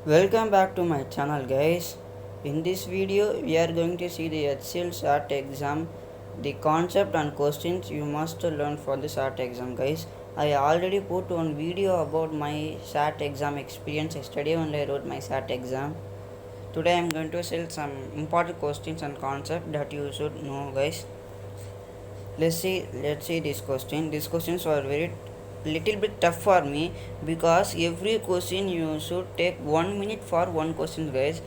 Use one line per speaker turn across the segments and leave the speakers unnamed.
Welcome back to my channel, guys. In this video we are going to see the HCL SAT exam, the concept and questions you must learn for the SAT exam, guys. I already put one video about my SAT exam experience. Yesterday only I wrote my SAT exam. Today I am going to share some important questions and concept that you should know, guys. Let's see this question. These questions are very little bit tough for me because every question you should take 1 minute for one question, guys.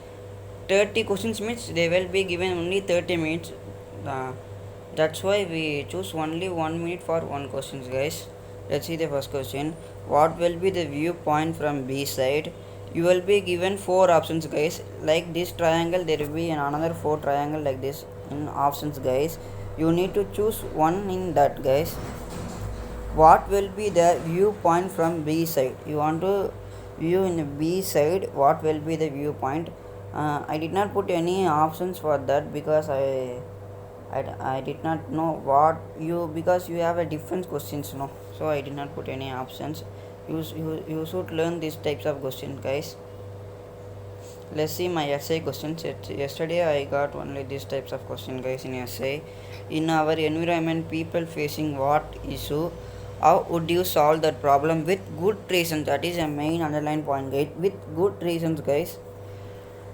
30 questions means they will be given only 30 minutes. uh, that's why we choose only 1 minute for one questions, guys. Let's see the first question. What will be the viewpoint from B side? You will be given four options, guys. Like this triangle there will be another four triangle like this in options, guys. You need to choose one in that, guys. What will be the viewpoint from B side? You want to view in the B side. What will be the viewpoint? I did not put any options for that because I did not know what you, because you have a different questions, no, so I did not put any options. You should learn these types of questions, guys. Let's see my essay questions. Yesterday I got only these types of questions, guys, in essay. In our environment, people facing what issue? How would you solve that problem with good reasons? That is a main underline point, guys. With good reasons, guys.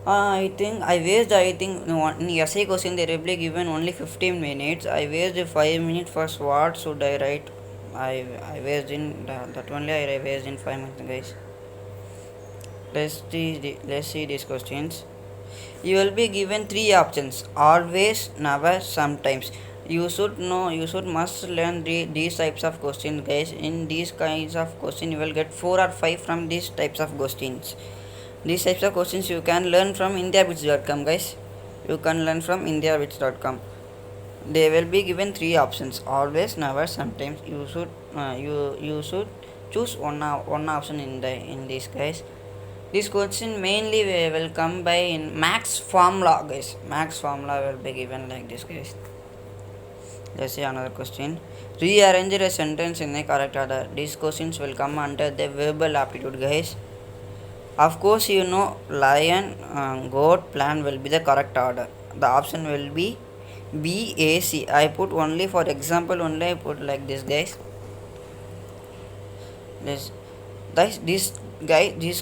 I think in essay question they will be given only 15 minutes. I wasted 5 minutes for what should I write. I wasted in that only I wasted in 5 minutes, guys. Let's see these questions. You will be given three options: always, never, sometimes. You should must learn these types of questions, guys. In these kinds of questions, you will get 4 or 5 from these types of questions. These types of questions you can learn from indiabits.com, guys. You can learn from indiabits.com. They will be given three options: always, never, sometimes. You should choose one option in this, guys. This question mainly will come by in max formula, guys. Max formula will be given like this, guys. Let's see another question. Rearrange a sentence in a correct order. These questions will come under the verbal aptitude, guys. Of course, you know lion, goat, plan will be the correct order. The option will be B, A, C. I put only for example only I put like this, guys. These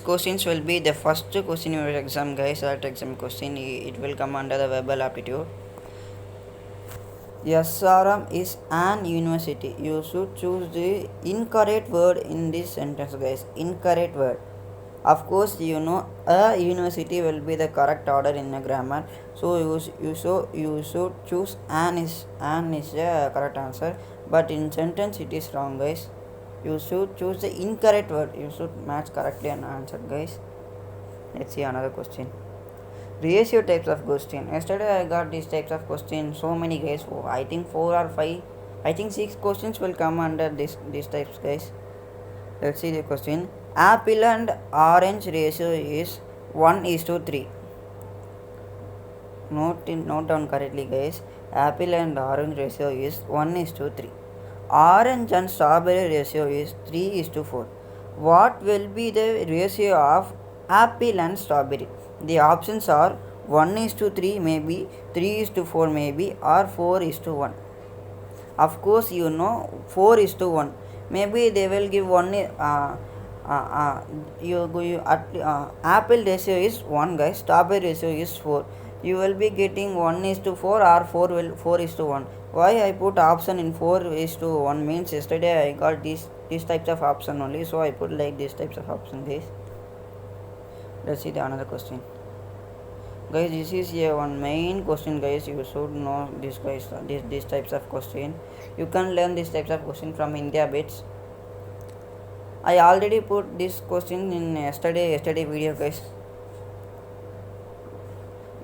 questions will be the first question in your exam, guys. That exam question it will come under the verbal aptitude. SRM is an university. You should choose the incorrect word in this sentence, guys. Incorrect word. Of course, you know a university will be the correct order in the grammar. So you should choose an is a correct answer. But in sentence it is wrong, guys. You should choose the incorrect word. You should match correctly an answer, guys. Let's see another question. Ratio types of question. Yesterday I got these types of question. So many, guys. I think 4 or 5. I think 6 questions will come under these types, guys. Let's see the question. Apple and orange ratio is 1:3. Note down correctly, guys. Apple and orange ratio is 1:3. Orange and strawberry ratio is 3:4. What will be the ratio of apple and strawberry? The options are 1:3 maybe, 3:4 maybe, or 4:1. Of course, you know 4:1. Maybe they will give one. Apple ratio is 1, guys. Strawberry ratio is 4. You will be getting 1:4 or 4:1. Why I put option in 4:1 means yesterday I got these types of option only, so I put like these types of option, guys. Let's see the another question, guys. This is one main question, guys. You should know this, guys. These types of question you can learn these types of question from India Bits. I already put this question in yesterday video, guys.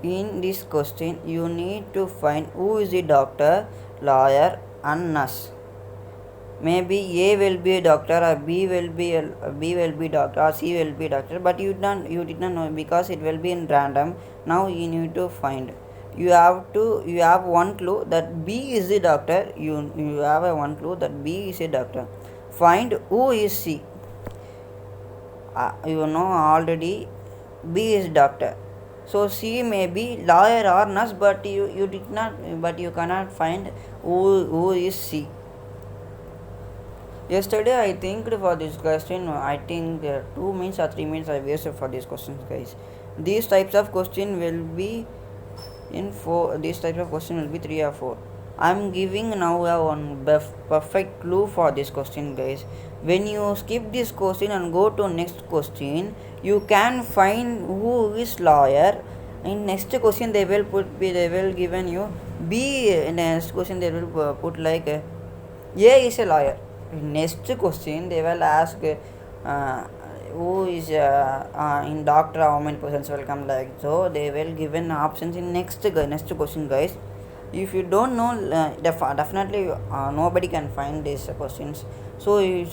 In this question you need to find who is the doctor, lawyer and nurse. Maybe A will be a doctor, or B will be doctor, or C will be doctor, but you did not know because it will be in random. Now you need to find. You have one clue that B is the doctor. You have one clue that B is a doctor. Find who is C. You know already B is doctor. So C may be lawyer or nurse, but you did not, but you cannot find who is C. Yesterday I think for this question, I think 2 minutes or 3 minutes I wasted for these questions, guys. These types of question will be in four. These types of question will be 3 or 4. I'm giving now a one perfect clue for this question, guys. When you skip this question and go to next question, you can find who is lawyer. In next question they will given you B. In next question they will put like A is a lawyer. In next question they will ask who is in doctor, how many persons will come, like so they will given options in next question, guys. If you don't know, definitely nobody can find these questions. So you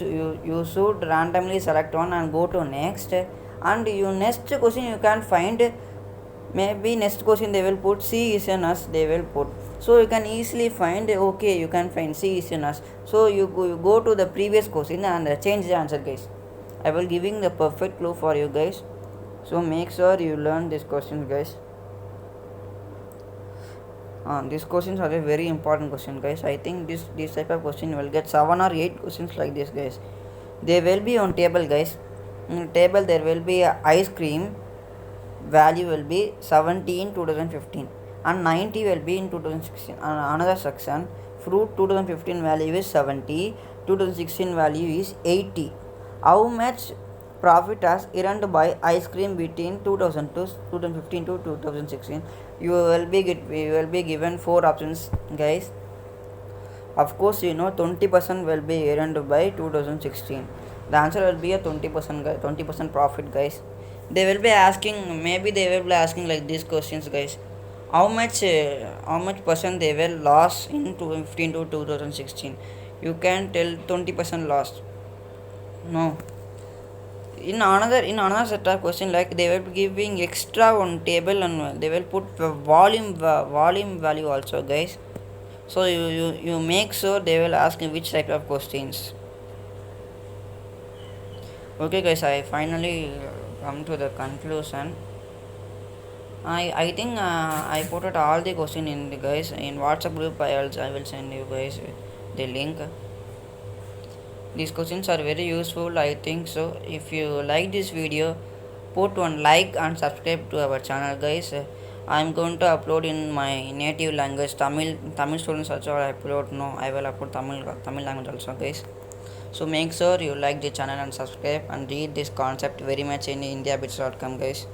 should randomly select one and go to next, and you next question you can find. Maybe next question they will put C is a nurse, they will put, so you can easily find, okay, you can find C is a nurse. So you go to the previous question and change the answer, guys. I will giving the perfect clue for you guys, so make sure you learn this question, guys. These questions are a very important question, guys. I think this type of question will get 7 or 8 questions like this, guys. They will be on table, guys. In table there will be ice cream value will be 70 in 2015 and 90 will be in 2016. Another section, fruit 2015 value is 70, 2016 value is 80. How much profit has earned by ice cream between 2015 to 2016? You will be given 4 options, guys. Of course, 20% will be earned by 2016. The answer will be a 20% profit, guys. They will be asking, maybe they will be asking like these questions, guys. How much percent they will loss in 2015 to 2016? You can tell 20% loss. No. In another set of question, like they will be giving extra one table and they will put volume value also, guys. So you make sure they will ask which type of questions. Okay, guys, I finally come to the conclusion. I think I put out all the question in the, guys, in WhatsApp group. I will send you guys the link. These questions are very useful, I think so. If you like this video, put one like and subscribe to our channel, guys. I'm going to upload in my native language, Tamil students also I upload. No, I will upload Tamil language also, guys. So make sure you like the channel and subscribe and read this concept very much in indiabits.com, guys.